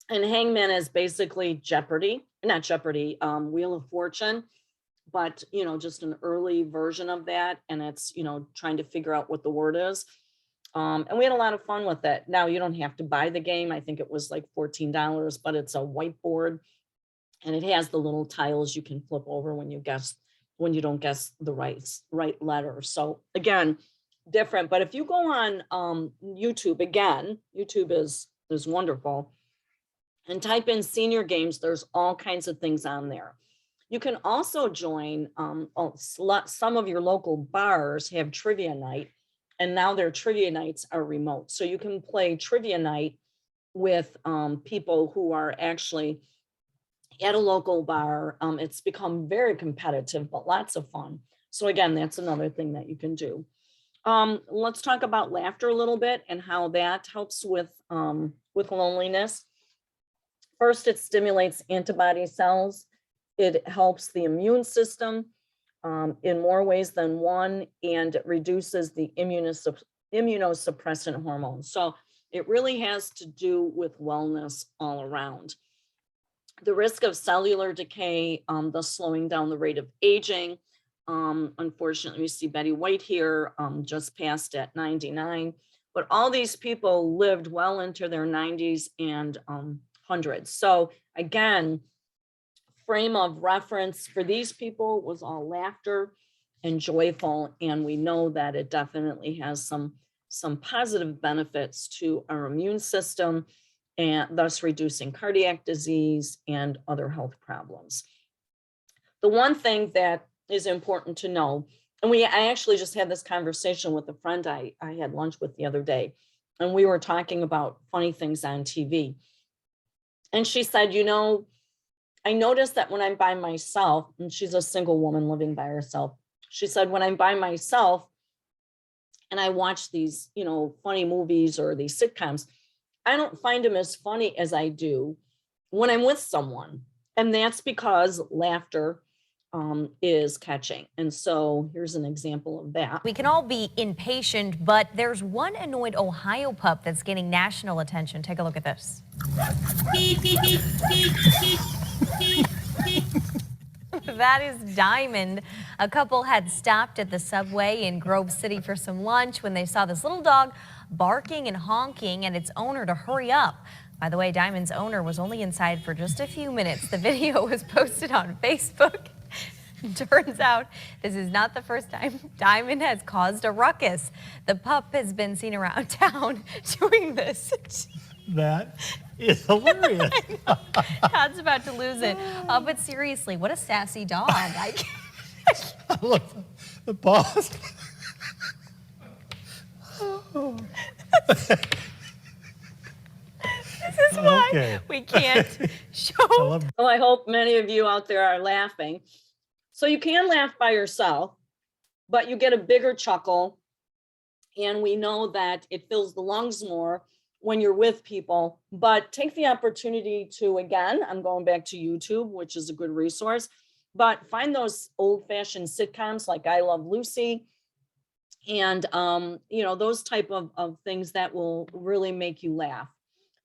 And Hangman is basically Jeopardy, not Jeopardy, Wheel of Fortune, but, you know, just an early version of that. And it's, you know, trying to figure out what the word is. And we had a lot of fun with it. Now you don't have to buy the game. I think it was like $14, but it's a whiteboard and it has the little tiles you can flip over when you don't guess the right letter. So again, different, but if you go on YouTube, again, YouTube is wonderful, and type in senior games, there's all kinds of things on there. You can also join, some of your local bars have trivia night, and now their trivia nights are remote. So you can play trivia night with people who are actually at a local bar. It's become very competitive, but lots of fun. So again, that's another thing that you can do. Let's talk about laughter a little bit and how that helps with loneliness. First, it stimulates antibody cells. It helps the immune system in more ways than one, and it reduces the immunosuppressant hormones. So it really has to do with wellness all around. The risk of cellular decay, thus slowing down the rate of aging. Unfortunately, we see Betty White here, just passed at 99, but all these people lived well into their 90s and hundreds. So again, frame of reference for these people was all laughter and joyful, and we know that it definitely has some positive benefits to our immune system, and thus reducing cardiac disease and other health problems. The one thing that is important to know, and I actually just had this conversation with a friend I had lunch with the other day, and we were talking about funny things on TV. And she said, you know, I noticed that when I'm by myself, and she's a single woman living by herself, she said, when I'm by myself and I watch these, you know, funny movies or these sitcoms, I don't find them as funny as I do when I'm with someone. And that's because laughter is catching. And so here's an example of that. We can all be impatient, but there's one annoyed Ohio pup that's gaining national attention. Take a look at this. That is Diamond. A couple had stopped at the Subway in Grove City for some lunch when they saw this little dog barking and honking at its owner to hurry up. By the way, Diamond's owner was only inside for just a few minutes. The video was posted on Facebook. Turns out this is not the first time Diamond has caused a ruckus. The pup has been seen around town doing this. That is hilarious. Todd's about to lose it. But seriously, what a sassy dog. Look, the boss. This is why we can't show. Well, I hope many of you out there are laughing. So you can laugh by yourself, but you get a bigger chuckle. And we know that it fills the lungs more when you're with people, but take the opportunity to, again, I'm going back to YouTube, which is a good resource, but find those old-fashioned sitcoms like I Love Lucy and, you know, those type of things that will really make you laugh.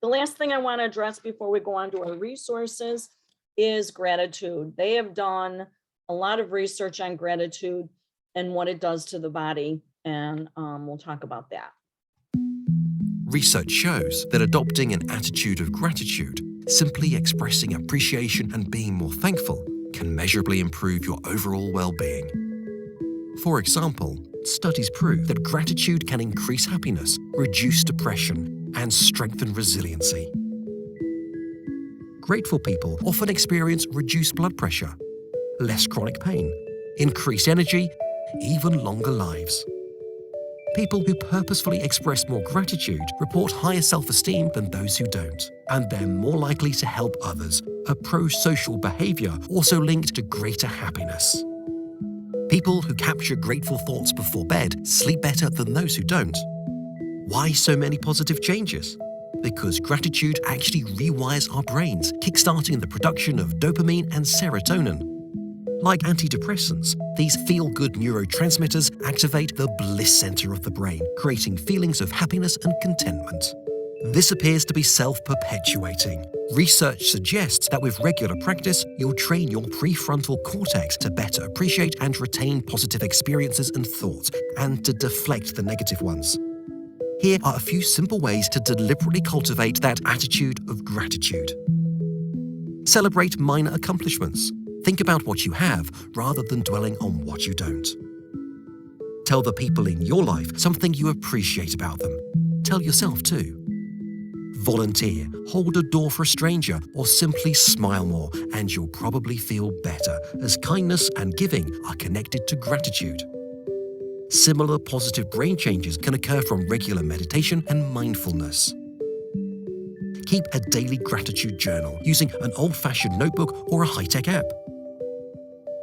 The last thing I want to address before we go on to our resources is gratitude. They have done a lot of research on gratitude and what it does to the body, and we'll talk about that. Research shows that adopting an attitude of gratitude, simply expressing appreciation and being more thankful, can measurably improve your overall well-being. For example, studies prove that gratitude can increase happiness, reduce depression, and strengthen resiliency. Grateful people often experience reduced blood pressure, less chronic pain, increased energy, even longer lives. People who purposefully express more gratitude report higher self-esteem than those who don't, and they're more likely to help others, a pro-social behavior also linked to greater happiness. People who capture grateful thoughts before bed sleep better than those who don't. Why so many positive changes? Because gratitude actually rewires our brains, kickstarting the production of dopamine and serotonin. Like antidepressants, these feel-good neurotransmitters activate the bliss center of the brain, creating feelings of happiness and contentment. This appears to be self-perpetuating. Research suggests that with regular practice, you'll train your prefrontal cortex to better appreciate and retain positive experiences and thoughts, and to deflect the negative ones. Here are a few simple ways to deliberately cultivate that attitude of gratitude. Celebrate minor accomplishments. Think about what you have rather than dwelling on what you don't. Tell the people in your life something you appreciate about them. Tell yourself too. Volunteer, hold a door for a stranger, or simply smile more, and you'll probably feel better, as kindness and giving are connected to gratitude. Similar positive brain changes can occur from regular meditation and mindfulness. Keep a daily gratitude journal using an old-fashioned notebook or a high-tech app.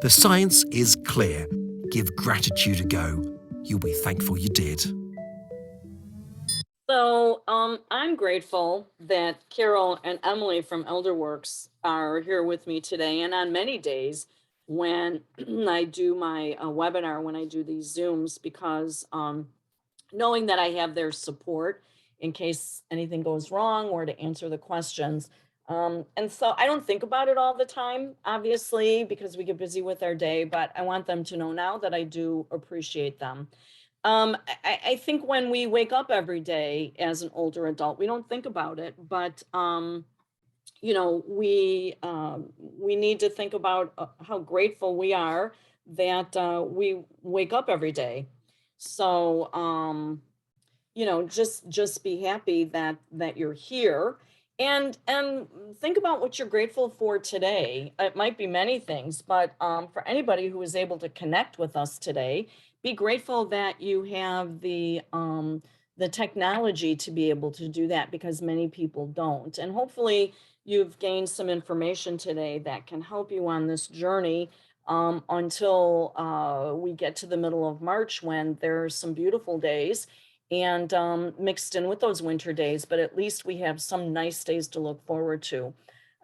The science is clear. Give gratitude a go. You'll be thankful you did. So I'm grateful that Carol and Emily from Elderworks are here with me today. And on many days when I do my webinar, when I do these Zooms, because knowing that I have their support in case anything goes wrong or to answer the questions. And so I don't think about it all the time, obviously, because we get busy with our day, but I want them to know now that I do appreciate them. I think when we wake up every day as an older adult, we don't think about it, but you know, we need to think about how grateful we are that we wake up every day. So you know, just be happy that you're here, and think about what you're grateful for today. It might be many things, but for anybody who is able to connect with us today, be grateful that you have the technology to be able to do that, because many people don't. And hopefully you've gained some information today that can help you on this journey until we get to the middle of March, when there's some beautiful days and mixed in with those winter days, but at least we have some nice days to look forward to.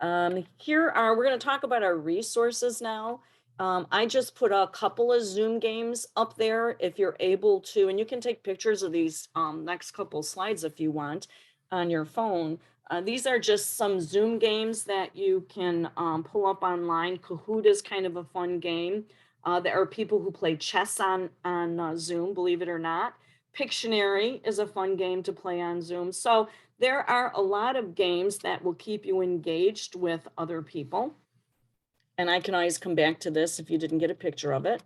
We're going to talk about our resources now. I just put a couple of Zoom games up there if you're able to, and you can take pictures of these next couple slides if you want on your phone. These are just some Zoom games that you can pull up online. Kahoot is kind of a fun game. There are people who play chess on Zoom, believe it or not. Pictionary is a fun game to play on Zoom. So there are a lot of games that will keep you engaged with other people. And I can always come back to this if you didn't get a picture of it.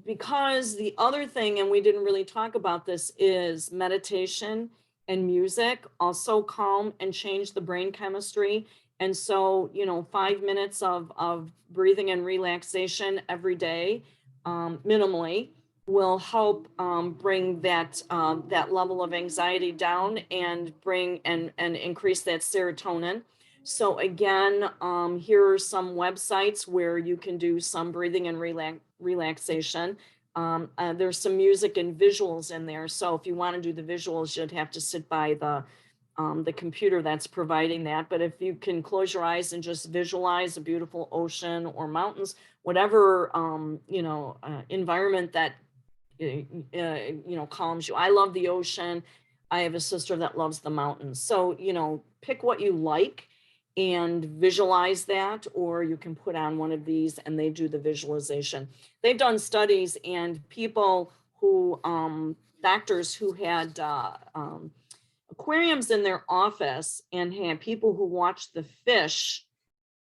Because the other thing, and we didn't really talk about this, is meditation and music also calm and change the brain chemistry. And so, you know, 5 minutes of breathing and relaxation every day, minimally, will help bring that level of anxiety down and bring and increase that serotonin. So again, here are some websites where you can do some breathing and relaxation. There's some music and visuals in there. So if you want to do the visuals, you'd have to sit by the computer that's providing that. But if you can close your eyes and just visualize a beautiful ocean or mountains, whatever environment that calms you. I love the ocean. I have a sister that loves the mountains. So, you know, pick what you like and visualize that, or you can put on one of these and they do the visualization. They've done studies, and people who, doctors who had aquariums in their office and had people who watched the fish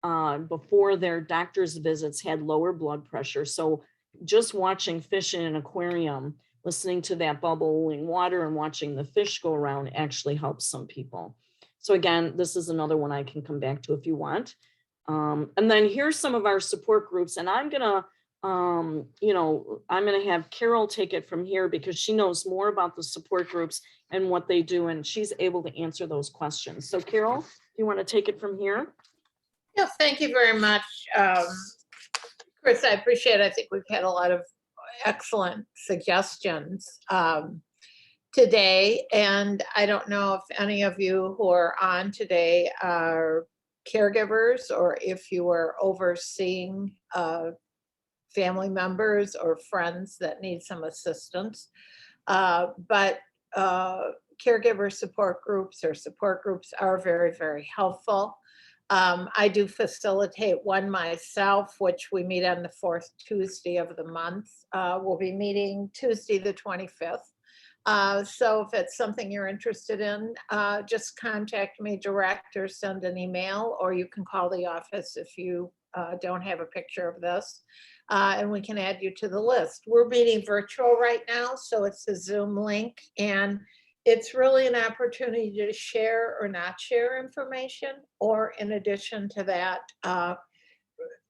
before their doctor's visits had lower blood pressure. So just watching fish in an aquarium, listening to that bubbling water and watching the fish go around actually helps some people. So again, this is another one I can come back to if you want. And then here's some of our support groups, and I'm gonna, I'm gonna have Carol take it from here because she knows more about the support groups and what they do, and she's able to answer those questions. So Carol, you want to take it from here? Yes, thank you very much. Chris, I appreciate it. I think we've had a lot of excellent suggestions today. And I don't know if any of you who are on today are caregivers or if you are overseeing family members or friends that need some assistance. But caregiver support groups or support groups are very, very helpful. I do facilitate one myself, which we meet on the fourth Tuesday of the month. We'll be meeting Tuesday, the 25th. So if it's something you're interested in, just contact me direct or send an email, or you can call the office if you don't have a picture of this, and we can add you to the list. We're meeting virtual right now, so it's a Zoom link, and it's really an opportunity to share or not share information, or in addition to that,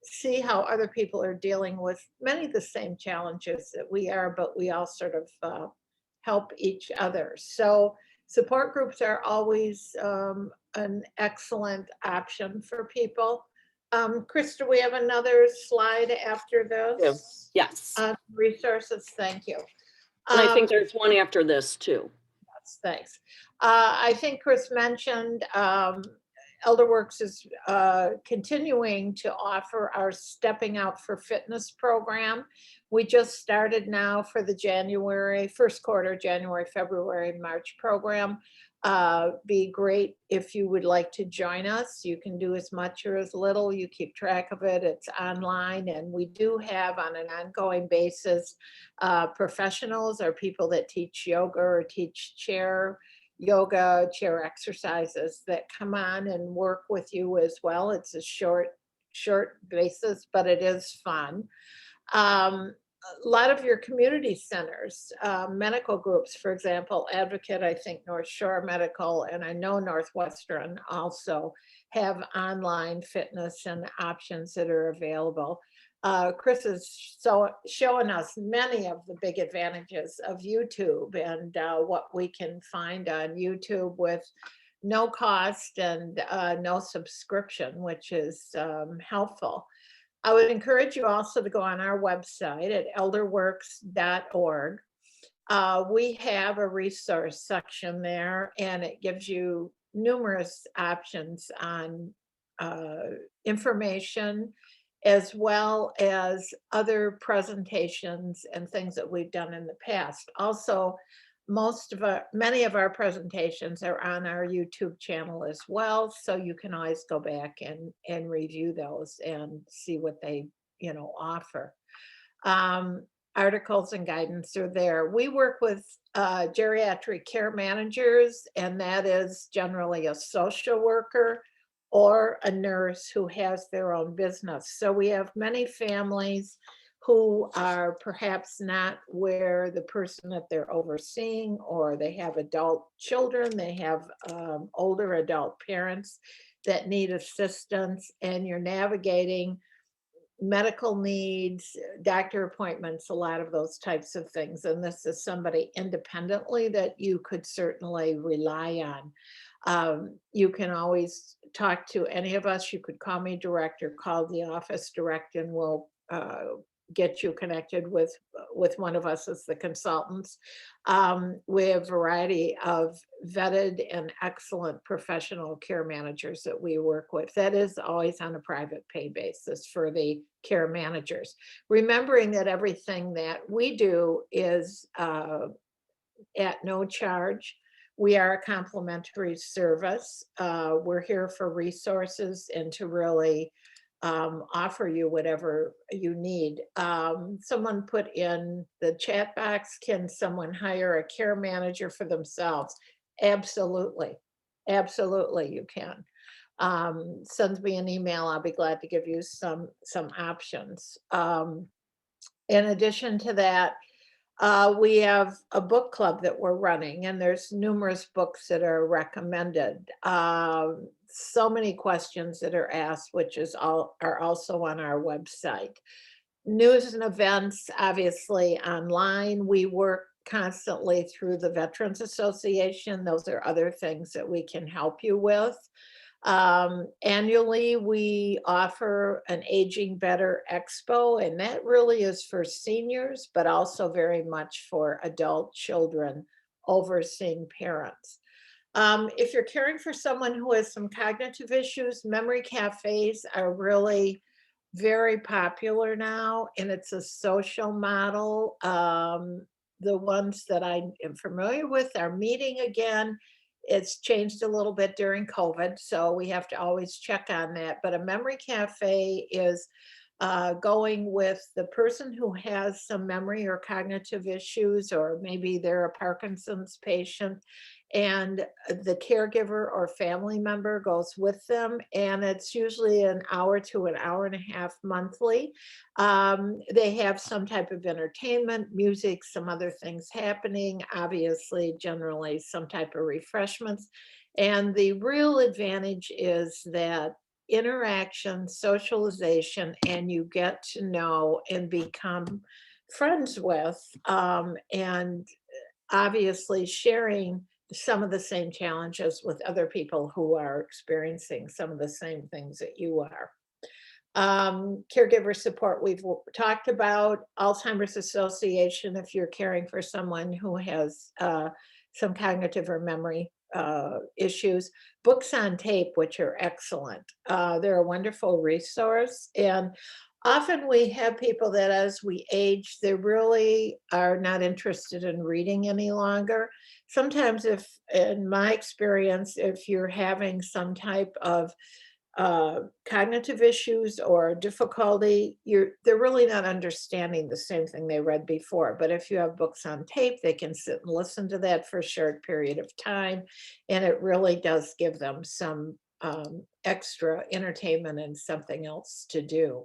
see how other people are dealing with many of the same challenges that we are, but we all sort of help each other. So support groups are always an excellent option for people. Chris, do we have another slide after this? Yes. Resources, thank you. And I think there's one after this too. Yes, thanks. I think Chris mentioned ElderWorks is continuing to offer our Stepping Out for Fitness program. We just started now for the first quarter, January, February, March program. Be great if you would like to join us. You can do as much or as little. You keep track of it. It's online, and we do have on an ongoing basis professionals or people that teach yoga or teach chair yoga, chair exercises that come on and work with you as well. It's a short basis, but it is fun. A lot of your community centers, medical groups, for example, Advocate, I think North Shore Medical, and I know Northwestern also have online fitness and options that are available. Chris is showing us many of the big advantages of YouTube and what we can find on YouTube with no cost and no subscription, which is helpful. I would encourage you also to go on our website at elderworks.org. We have a resource section there, and it gives you numerous options on information, as well as other presentations and things that we've done in the past. Also, many of our presentations are on our YouTube channel as well, so you can always go back and review those and see what they offer. Articles and guidance are there. We work with geriatric care managers, and that is generally a social worker or a nurse who has their own business. So we have many families who are perhaps not where the person that they're overseeing, or they have adult children, they have older adult parents that need assistance, and you're navigating medical needs, doctor appointments, a lot of those types of things. And this is somebody independently that you could certainly rely on. You can always talk to any of us. You could call me direct or call the office direct, and we'll get you connected with one of us as the consultants. We have a variety of vetted and excellent professional care managers that we work with. That is always on a private pay basis for the care managers. Remembering that everything that we do is at no charge. We are a complimentary service. We're here for resources and to really offer you whatever you need. Someone put in the chat box, can someone hire a care manager for themselves? Absolutely. Absolutely, you can. Send me an email. I'll be glad to give you some options. In addition to that, We have a book club that we're running, and there's numerous books that are recommended. So many questions that are asked, which are also on our website. News and events, obviously online. We work constantly through the Veterans Association. Those are other things that we can help you with. Annually, we offer an Aging Better Expo, and that really is for seniors, but also very much for adult children overseeing parents. If you're caring for someone who has some cognitive issues, memory cafes are really very popular now, and it's a social model. The ones that I am familiar with are meeting again. It's changed a little bit during COVID, so we have to always check on that. But a memory cafe is going with the person who has some memory or cognitive issues, or maybe they're a Parkinson's patient, and the caregiver or family member goes with them, and it's usually an hour to an hour and a half monthly. They have some type of entertainment, music, some other things happening, obviously, generally some type of refreshments. And the real advantage is that interaction, socialization, and you get to know and become friends with, and obviously sharing some of the same challenges with other people who are experiencing some of the same things that you are. Caregiver support, we've talked about. Alzheimer's Association, if you're caring for someone who has some cognitive or memory issues. Books on tape, which are excellent. They're a wonderful resource. And often we have people that as we age, they really are not interested in reading any longer. Sometimes if, in my experience, if you're having some type of cognitive issues or difficulty, they're really not understanding the same thing they read before. But if you have books on tape, they can sit and listen to that for a short period of time, and it really does give them some extra entertainment and something else to do.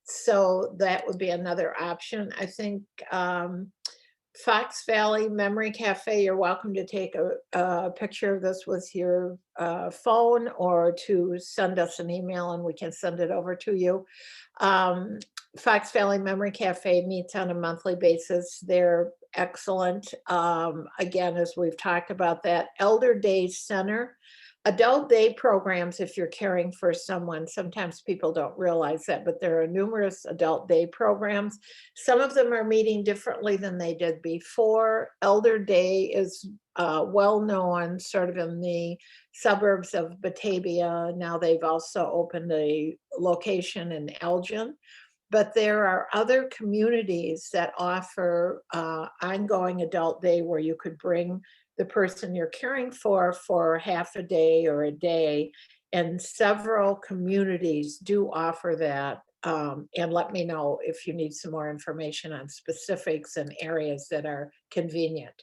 So that would be another option. I think Fox Valley Memory Cafe, you're welcome to take a picture of this with your phone, or to send us an email and we can send it over to you. Fox Valley Memory Cafe meets on a monthly basis. They're excellent. Again, as we've talked about that, Elder Day Center. Adult day programs, if you're caring for someone, sometimes people don't realize that, but there are numerous adult day programs. Some of them are meeting differently than they did before. Elder Day is well known sort of in the suburbs of Batavia. Now they've also opened a location in Elgin. But there are other communities that offer ongoing adult day where you could bring the person you're caring for half a day or a day. And several communities do offer that. And let me know if you need some more information on specifics and areas that are convenient.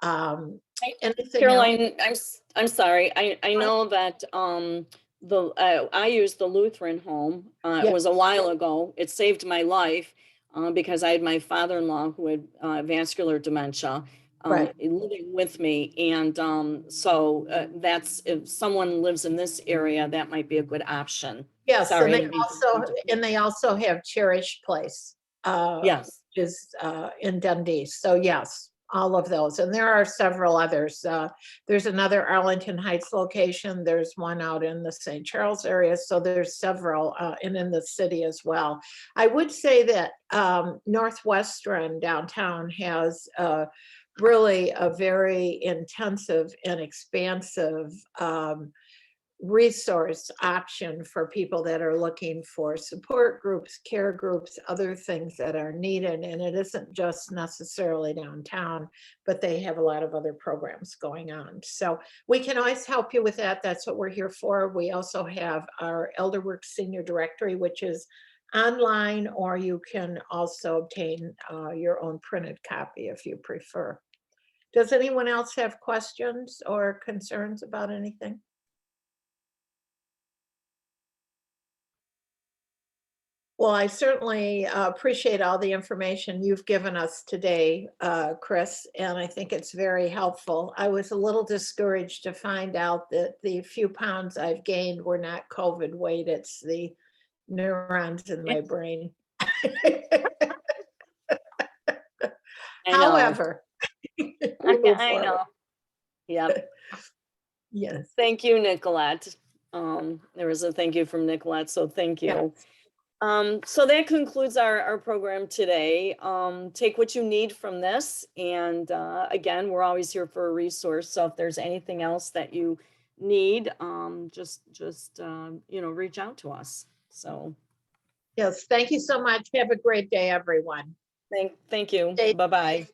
Anything Caroline, else? I'm sorry. I know that I used the Lutheran home. It was a while ago. It saved my life because I had my father-in-law who had vascular dementia living with me, and so that's, if someone lives in this area, that might be a good option. Yes, Sorry, and they also have Cherish Place. Yes. Which is in Dundee. So yes, all of those. And there are several others. There's another Arlington Heights location. There's one out in the St. Charles area. So there's several and in the city as well. I would say that Northwestern downtown has really a very intensive and expansive resource option for people that are looking for support groups, care groups, other things that are needed. And it isn't just necessarily downtown, but they have a lot of other programs going on. So we can always help you with that. That's what we're here for. We also have our ElderWorks Senior Directory, which is online, or you can also obtain your own printed copy if you prefer. Does anyone else have questions or concerns about anything? Well, I certainly appreciate all the information you've given us today, Chris, and I think it's very helpful. I was a little discouraged to find out that the few pounds I've gained were not COVID weight. It's the neurons in my brain. However, we move I know. forward. Yep. Yes. Thank you, Nicolette. There was a thank you from Nicolette, so thank you. So that concludes our program today. Take what you need from this. And again, we're always here for a resource. So if there's anything else that you need, just reach out to us. So Yes, thank you so much. Have a great day, everyone. thank you. Stay- Bye-bye.